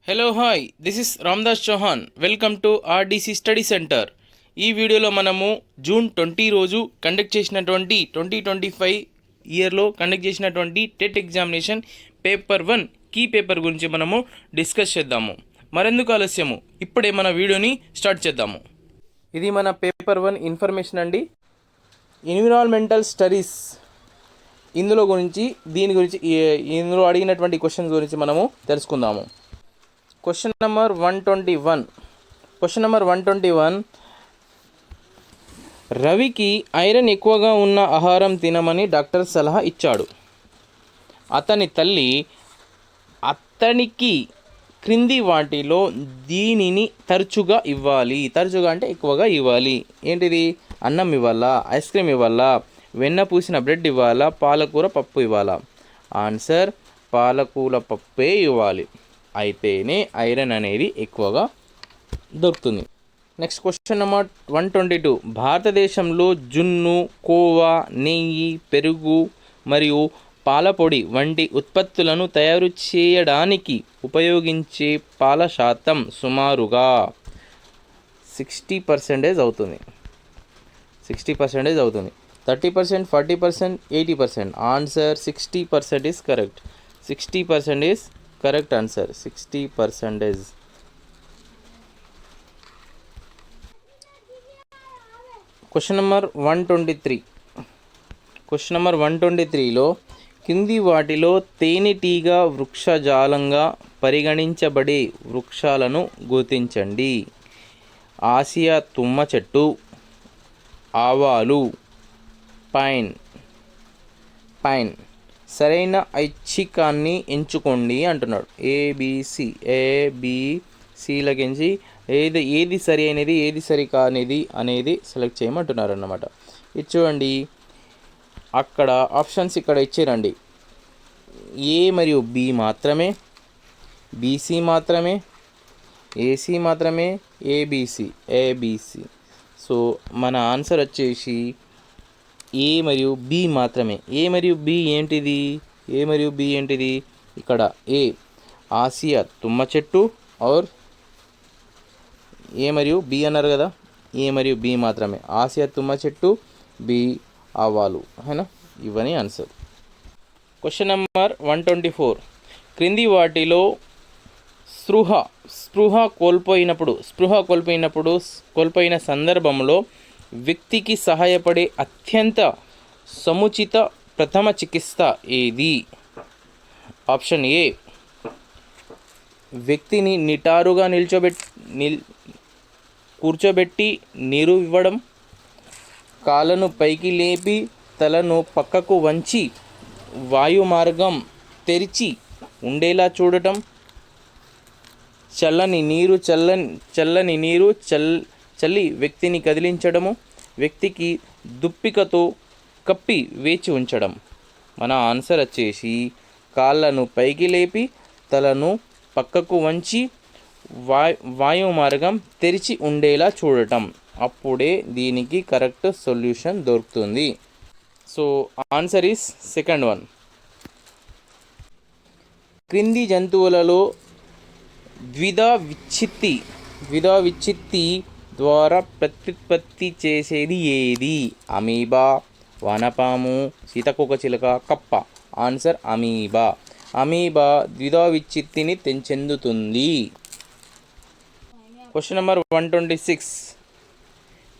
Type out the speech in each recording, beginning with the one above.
Hello hi, this is Ramdas Chauhan. Welcome to RDC study centre. ఈ వీడియోలో మనము జూన్ 20 రోజు కండక్ట్ చేసినటువంటి 2025 ఇయర్లో కండక్ట్ చేసినటువంటి TET examination paper 1 key paper గురించి మనము డిస్కస్ చేద్దాము. మరెందుకు ఆలస్యము, ఇప్పుడే మన వీడియోని స్టార్ట్ చేద్దాము. ఇది మన పేపర్ 1 ఇన్ఫర్మేషన్ అండి. ఎన్విరాన్మెంటల్ స్టడీస్ దీని గురించి ఇందులో అడిగినటువంటి క్వశ్చన్స్ గురించి మనము తెలుసుకుందాము. Question number 121. రవికి ఐరన్ ఎక్కువగా ఉన్న ఆహారం తినమని డాక్టర్ సలహా ఇచ్చాడు. అతని తల్లి అతనికి క్రింది వాటిలో దీనిని తరచుగా అంటే ఎక్కువగా ఇవ్వాలి. ఏంటిది? అన్నం ఇవ్వాలా, ఐస్ క్రీమ్ ఇవ్వాలా, వెన్న పూసిన బ్రెడ్ ఇవ్వాలా, పాలకూర పప్పు ఇవ్వాలా? ఆన్సర్ పాలకూర పప్పే ఇవ్వాలి. అయితేనే ఐరన్ అనేది ఎక్కువగా దొరుకుతుంది. Next question number 122. భారతదేశంలో జున్ను, కోవా, నెయ్యి, పెరుగు మరియు పాలపొడి వంటి ఉత్పత్తులను తయారు చేయడానికి ఉపయోగించే పాల శాతం సుమారుగా 60% అవుతుంది. 60% అవుతుంది. 30%, 40%, 80%. Answer 60% is correct. 60% is correct answer. 60%. Question number 123లో కింది వాటిలో తేనెటీగ వృక్షజాలంగా పరిగణించబడే వృక్షాలను గుర్తించండి. ఆసియా తుమ్మ చెట్టు, ఆవాలు, పైన్. సరైన ఐచ్ఛికాన్ని ఎంచుకోండి అంటున్నాడు. ఏబిసిలకించి ఏది సరి అయినది, ఏది సరి కానిది అనేది సెలెక్ట్ చేయమంటున్నారు అన్నమాట. ఇది చూడండి, అక్కడ ఆప్షన్స్ ఇక్కడ ఇచ్చారండి. ఏ మరియు బి మాత్రమే, బీసీ మాత్రమే, ఏసీ మాత్రమే, ఏబిసి. సో మన ఆన్సర్ వచ్చేసి ఏ మరియు బి మాత్రమే. ఏ మరియు బి ఏంటిది? ఇక్కడ ఏ ఆసియా తుమ్మ చెట్టు, ఆర్ ఏ మరియు బి అన్నారు కదా, ఏ మరియు బి మాత్రమే. ఆసియా తుమ్మ చెట్టు, బి ఆవాలు, హేనా? ఇవన్నీ ఆన్సర్. Question number 124. క్రింది వాటిలో స్పృహ కోల్పోయిన సందర్భంలో వ్యక్తికి సహాయపడే అత్యంత సముచిత ప్రథమ చికిత్స ఏది? ఆప్షన్ ఏ, వ్యక్తిని నిటారుగా కూర్చోబెట్టి నీరు ఇవ్వడం, కాళ్ళను పైకి లేపి తలను పక్కకు వంచి వాయు మార్గం తెరిచి ఉండేలా చూడటం, చల్లని నీరు చల్లి వ్యక్తిని కదిలించడము, వ్యక్తికి దుప్పికతో కప్పి వేచి ఉంచడం. మన ఆన్సర్ వచ్చేసి కాళ్ళను పైకి లేపి తలను పక్కకు వంచి వాయు మార్గం తెరిచి ఉండేలా చూడటం. అప్పుడే దీనికి కరెక్ట్ సొల్యూషన్ దొరుకుతుంది. So answer is second one. క్రింది జంతువులలో ద్విధా విచ్చిత్తి ద్వారా ప్రత్యుత్పత్తి చేసేది ఏది? అమీబా, వానపాము, సీతకోకచిలుక, కప్ప. ఆన్సర్ అమీబా ద్విధా విచ్చిత్తిని చెందుతుంది. Question number 126.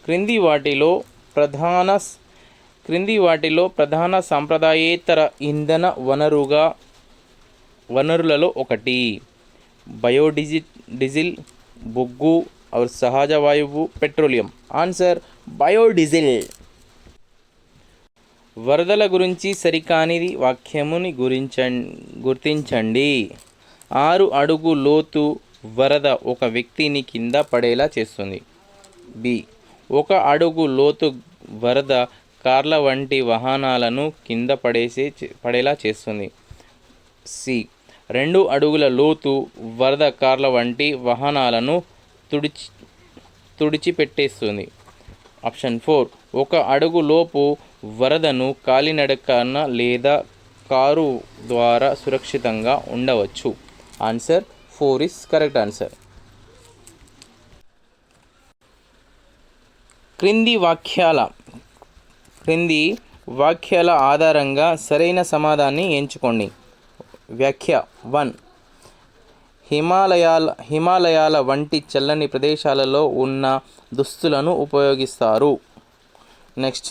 క్రింది వాటిలో ప్రధాన సాంప్రదాయేతర ఇంధన వనరులలో ఒకటి? బయోడీజిల్, బొగ్గు, और సహజ వాయువు, పెట్రోలియం. Answer biodiesel. వరదల గురించి సరికానిది వాక్యముని గుర్తించండి. 6 అడుగు లోతు వరద ఒక వ్యక్తిని కింద పడేలా చేస్తుంది. బి, 1 అడుగు లోతు వరద కార్ల వంటి వాహనాలను కింద పడేలా చేస్తుంది. సి, 2 అడుగుల లోతు వరద కార్ల వంటి వాహనాలను తుడిచిపెట్టేస్తుంది. ఆప్షన్ 4, 1 అడుగు లోపు వరదను కాలినడకన లేదా కారు ద్వారా సురక్షితంగా ఉండవచ్చు. Answer 4 is correct answer. క్రింది వాక్యాల ఆధారంగా సరైన సమాధానాన్ని ఎంచుకోండి. వ్యాఖ్య 1. హిమాలయాల వంటి చల్లని ప్రదేశాలలో ఉన్న దుస్తులను ఉపయోగిస్తారు. నెక్స్ట్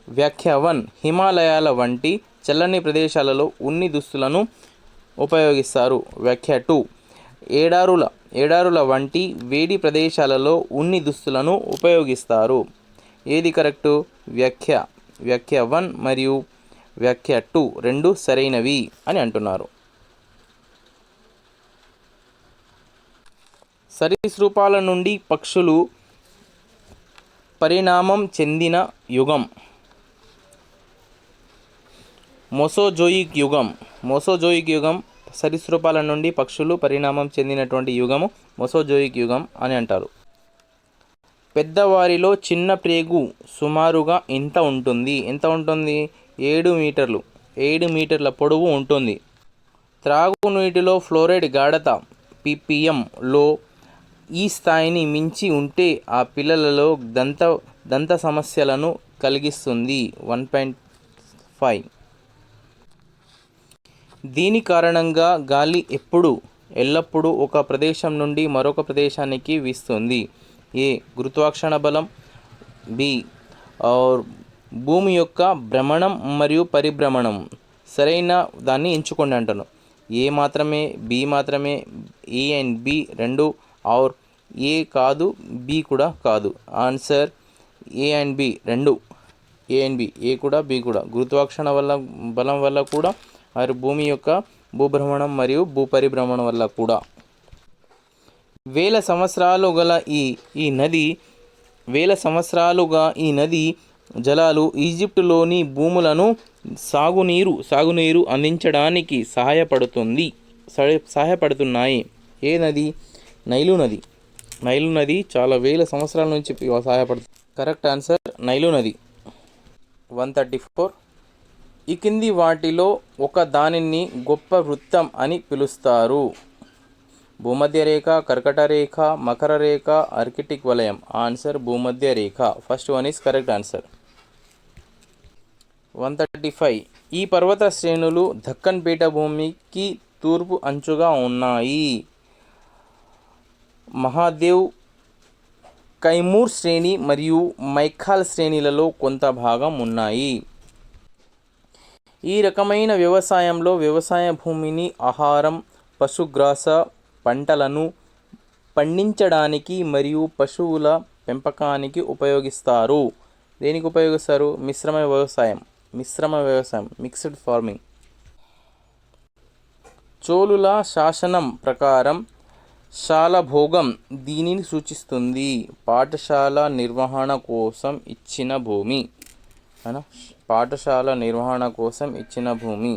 వ్యాఖ్య 1. హిమాలయాల వంటి చల్లని ప్రదేశాలలో ఉన్ని దుస్తులను ఉపయోగిస్తారు. వ్యాఖ్య 2. ఎడారుల వంటి వేడి ప్రదేశాలలో ఉన్ని దుస్తులను ఉపయోగిస్తారు. ఏది కరెక్టు? వ్యాఖ్య 1 మరియు వ్యాఖ్య 2 రెండు సరైనవి అని అంటున్నారు. సరీసృపాల నుండి పక్షులు పరిణామం చెందిన యుగం. మొసోజోయిక్ యుగం. సరీసృపాల నుండి పక్షులు పరిణామం చెందినటువంటి యుగము మొసోజోయిక్ యుగం అని అంటారు. పెద్దవారిలో చిన్న ప్రేగు సుమారుగా ఎంత ఉంటుంది? 7 మీటర్లు. 7 మీటర్ల పొడవు ఉంటుంది. త్రాగునీటిలో ఫ్లోరైడ్ గాఢత ppmలో ఈ స్థాయిని మించి ఉంటే ఆ పిల్లలలో దంత సమస్యలను కలిగిస్తుంది. 1.5. దీని కారణంగా గాలి ఎల్లప్పుడూ ఒక ప్రదేశం నుండి మరొక ప్రదేశానికి వీస్తుంది. ఏ. గురుత్వాకర్షణ బలం. బి. భూమి యొక్క భ్రమణం మరియు పరిభ్రమణం. సరైన దాన్ని ఎంచుకోండి అంటాను. ఏ మాత్రమే, బి మాత్రమే, ఏ అండ్ బి రెండు, ఆర్ ఏ కాదు బి కూడా కాదు. ఆన్సర్ ఏ అండ్ బి రెండు. ఏ అండ్ బి, ఏ కూడా బి కూడా. గురుత్వాకర్షణ బలం వల్ల కూడా, మరియు భూమి యొక్క భూభ్రమణం మరియు భూపరిభ్రమణం వల్ల కూడా. వేల సంవత్సరాలుగా ఈ నది జలాలు ఈజిప్టులోని భూములను సాగునీరు అందించడానికి సహాయపడుతున్నాయి. ఏ నది? నైలు నది చాలా వేల సంవత్సరాల నుంచి సహాయపడుతుంది. కరెక్ట్ ఆన్సర్ నైలు నది. 134. ఈ కింది వాటిలో ఒక దానిని గొప్ప వృత్తం అని పిలుస్తారు. భూమధ్య రేఖ, కర్కట రేఖ, మకర రేఖ, ఆర్కిటిక్ వలయం. ఆన్సర్ భూమధ్య రేఖ. First one is correct answer. 135. ఈ పర్వత శ్రేణులు దక్కన్ పీఠభూమికి తూర్పు అంచుగా ఉన్నాయి. మహాదేవ్, కైమూర్ శ్రేణి మరియు మైఖాల్ శ్రేణులలో కొంత భాగం ఉన్నాయి. ఈ రకమైన వ్యవసాయంలో వ్యవసాయ భూమిని ఆహారం, పశుగ్రాస పంటలను పండించడానికి మరియు పశువుల పెంపకానికి ఉపయోగిస్తారు. దేనికి ఉపయోగిస్తారు? మిశ్రమ వ్యవసాయం, మిక్స్డ్ ఫార్మింగ్. చోళుల శాసనం ప్రకారం శాలభోగం దీనిని సూచిస్తుంది. పాఠశాల నిర్వహణ కోసం ఇచ్చిన భూమి.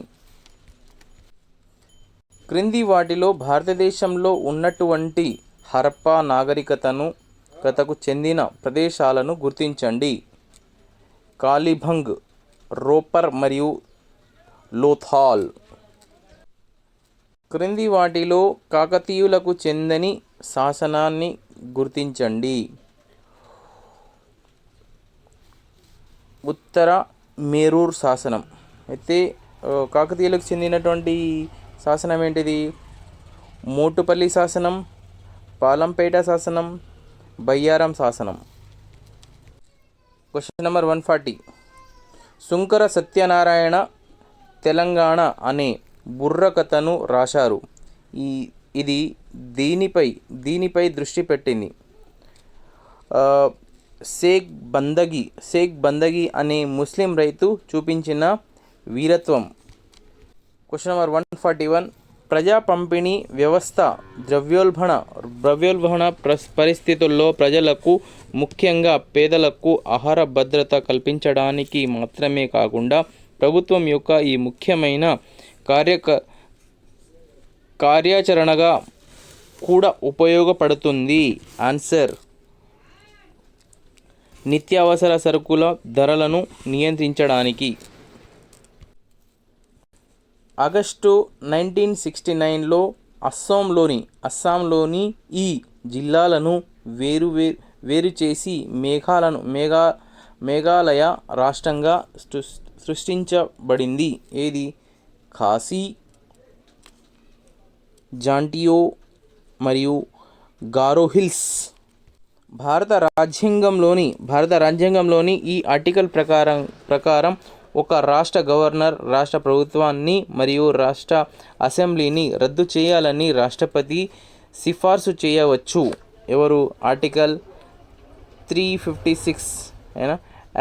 క్రింది వాటిలో భారతదేశంలో ఉన్నటువంటి హరప్పా నాగరికతకు చెందిన ప్రదేశాలను గుర్తించండి. కాలిబంగ్, రోపర్ మరియు లోథాల్. క్రింది వాటిలో కాకతీయులకు చెందని శాసనాన్ని గుర్తించండి. ఉత్తర మేరూర్ శాసనం. అయితే కాకతీయులకు చెందినటువంటి శాసనం ఏంటిది? మోటుపల్లి శాసనం, పాలంపేట శాసనం, బయ్యారం శాసనం. Question number 140. శుంకర సత్యనారాయణ తెలంగాణ అనే బుర్రకథను రాశారు. ఇది దీనిపై దృష్టి పెట్టింది. షేక్ బందగి అనే ముస్లిం రైతు చూపించిన వీరత్వం. Question number 141. ప్రజా పంపిణీ వ్యవస్థ ద్రవ్యోల్బణ పరిస్థితుల్లో ప్రజలకు, ముఖ్యంగా పేదలకు ఆహార భద్రత కల్పించడానికి మాత్రమే కాకుండా ప్రభుత్వం యొక్క ఈ ముఖ్యమైన కార్యాచరణగా కూడా ఉపయోగపడుతుంది. ఆన్సర్ నిత్యావసర సరుకుల ధరలను నియంత్రించడానికి. ఆగస్టు 1969లో అస్సాంలోని ఈ జిల్లాలను వేరు చేసి మేఘాలయ రాష్ట్రంగా సృష్టించబడింది. ఏది? ఖాసీ, జాంటియో మరియు గారో హిల్స్. భారత రాజ్యాంగంలోని ఈ ఆర్టికల్ ప్రకారం ఒక రాష్ట్ర గవర్నర్ రాష్ట్ర ప్రభుత్వాన్ని మరియు రాష్ట్ర అసెంబ్లీని రద్దు చేయాలని రాష్ట్రపతి సిఫార్సు చేయవచ్చు. ఎవరు? ఆర్టికల్ 356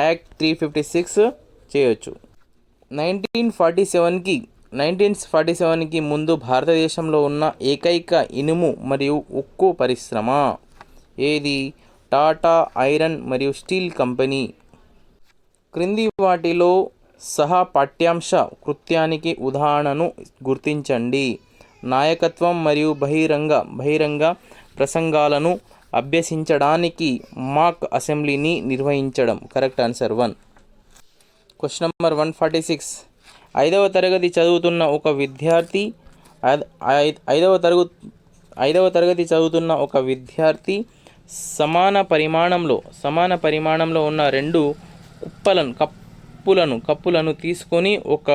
యాక్ట్ 356 చేయవచ్చు. 1947కి ముందు భారతదేశంలో ఉన్న ఏకైక ఇనుము మరియు ఉక్కు పరిశ్రమ ఏది? టాటా ఐరన్ మరియు స్టీల్ కంపెనీ. క్రింది వాటిలో సహా పాఠ్యాంశ కృత్యానికి ఉదాహరణను గుర్తించండి. నాయకత్వం మరియు బహిరంగ ప్రసంగాలను అభ్యసించడానికి మాక్ అసెంబ్లీని నిర్వహించడం. Correct answer 1. Question number 146. ఐదవ తరగతి చదువుతున్న ఒక విద్యార్థి సమాన పరిమాణంలో ఉన్న రెండు కప్పులను తీసుకొని ఒక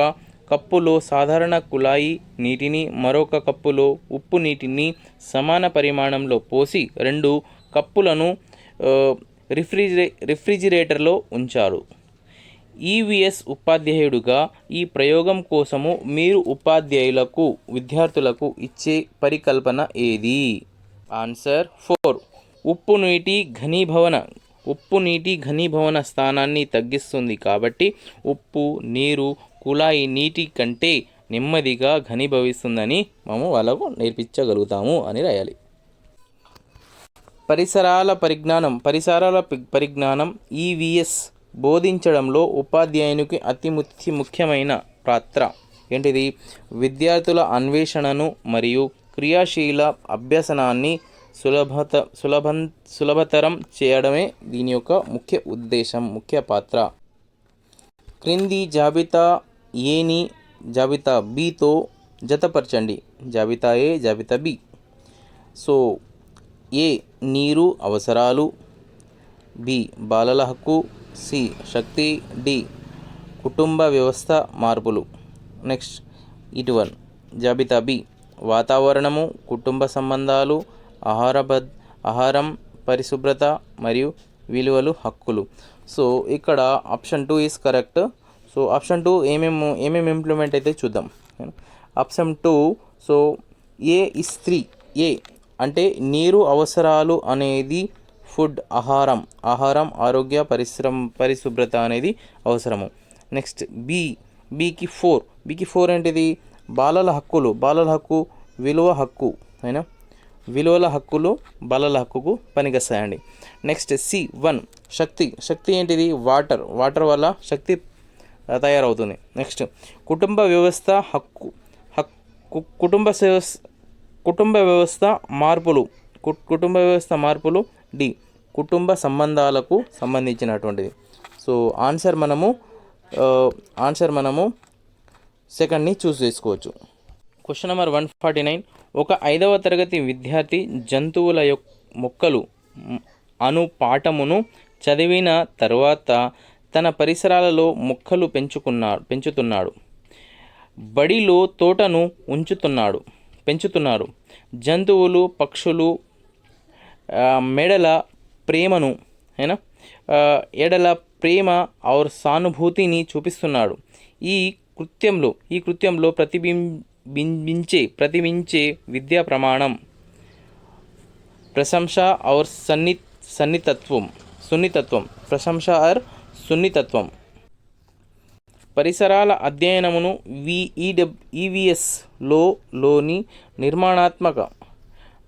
కప్పులో సాధారణ కుళాయి నీటిని, మరొక కప్పులో ఉప్పు నీటిని సమాన పరిమాణంలో పోసి రెండు కప్పులను రిఫ్రిజిరేటర్లో ఉంచారు. ఈవీఎస్ ఉపాధ్యాయుడుగా ఈ ప్రయోగం కోసము మీరు విద్యార్థులకు ఇచ్చే పరికల్పన ఏది? ఆన్సర్ 4. ఉప్పు నీటి ఘనీభవన స్థానాన్ని తగ్గిస్తుంది కాబట్టి ఉప్పు నీరు కుళాయి నీటి కంటే నెమ్మదిగా ఘనీభవిస్తుందని మేము వాళ్ళకు నేర్పించగలుగుతాము అని రాయాలి. పరిసరాల పరిజ్ఞానం ఈవీఎస్ బోధించడంలో ఉపాధ్యాయునికి అతి ముఖ్యమైన పాత్ర ఏంటిది? విద్యార్థుల అన్వేషణను మరియు క్రియాశీల అభ్యసనాన్ని సులభతరం చేయడమే దీని యొక్క ముఖ్య ఉద్దేశం, ముఖ్య పాత్ర. క్రింది జాబితా ఏని జాబితా బితో జతపరచండి. జాబితా ఏ, జాబితా బి. సో ఏ నీరు అవసరాలు, బి బాలల హక్కు, సి శక్తి, డి కుటుంబ వ్యవస్థ మార్పులు. నెక్స్ట్ ఇటు జాబితా బి వాతావరణము, కుటుంబ సంబంధాలు, ఆహారం, పరిశుభ్రత మరియు విలువలు, హక్కులు. సో ఇక్కడ option 2 is correct. So option 2 ఏమేమి ఇంప్లిమెంట్ అయితే చూద్దాం. Option 2 so A is 3. ఏ అంటే నీరు అవసరాలు అనేది ఫుడ్, ఆహారం, ఆరోగ్య, పరిశుభ్రత అనేది అవసరము. నెక్స్ట్ బికి 4 ఏంటిది? బాలల హక్కు, విలువ హక్కు అయినా విలువల హక్కులు బాలల హక్కుకు పనికొస్తాయండి. నెక్స్ట్ C1 శక్తి ఏంటిది? వాటర్ వల్ల శక్తి తయారవుతుంది. నెక్స్ట్ కుటుంబ వ్యవస్థ మార్పులు డి కుటుంబ సంబంధాలకు సంబంధించినటువంటిది. సో ఆన్సర్ మనము సెకండ్ని చూస్ చేసుకోవచ్చు. Question number 149. ఒక 5వ తరగతి విద్యార్థి జంతువుల మొక్కలు అను పాఠమును చదివిన తర్వాత తన పరిసరాలలో మొక్కలు పెంచుతున్నాడు. బడిలో తోటను పెంచుతున్నారు. జంతువులు, పక్షులు ఎడల ప్రేమ और సానుభూతిని చూపిస్తున్నాడు. ఈ కృత్యంలో ప్రతిబింబించే విద్యా ప్రమాణం ప్రశంస और సున్నితత్వం. పరిసరాల అధ్యయనమును ఈవీఎస్లోని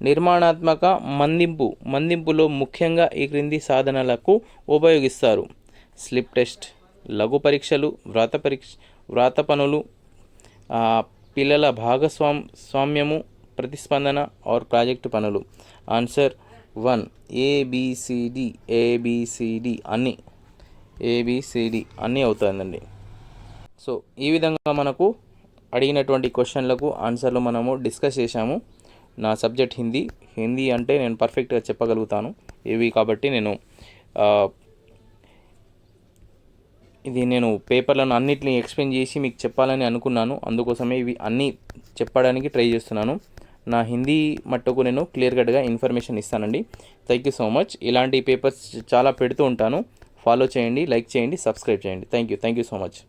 నిర్మాణాత్మక మందింపులో ముఖ్యంగా ఈ క్రింది సాధనాలకు ఉపయోగిస్తారు. స్లిప్ టెస్ట్, లఘు పరీక్షలు, వ్రాత పనులు, పిల్లల భాగస్వామ్యము, ప్రతిస్పందన और ప్రాజెక్టు పనులు. ఆన్సర్ 1 ఏబిసిడి అన్నీ అవుతుందండి. సో ఈ విధంగా మనకు అడిగినటువంటి క్వశ్చన్లకు ఆన్సర్లు మనము డిస్కస్ చేశాము. నా సబ్జెక్ట్ హిందీ అంటే నేను పర్ఫెక్ట్గా చెప్పగలుగుతాను కాబట్టి నేను పేపర్లను అన్నిటిని ఎక్స్ప్లెయిన్ చేసి మీకు చెప్పాలని అనుకున్నాను. అందుకోసమే ఇవి అన్నీ చెప్పడానికి ట్రై చేస్తున్నాను. నా హిందీ మట్టుకు నేను క్లియర్ కట్గా ఇన్ఫర్మేషన్ ఇస్తానండి. Thank you so much. ఇలాంటి పేపర్స్ చాలా పెడుతూ ఉంటాను. ఫాలో చేయండి, లైక్ చేయండి, సబ్స్క్రైబ్ చేయండి. Thank you so much.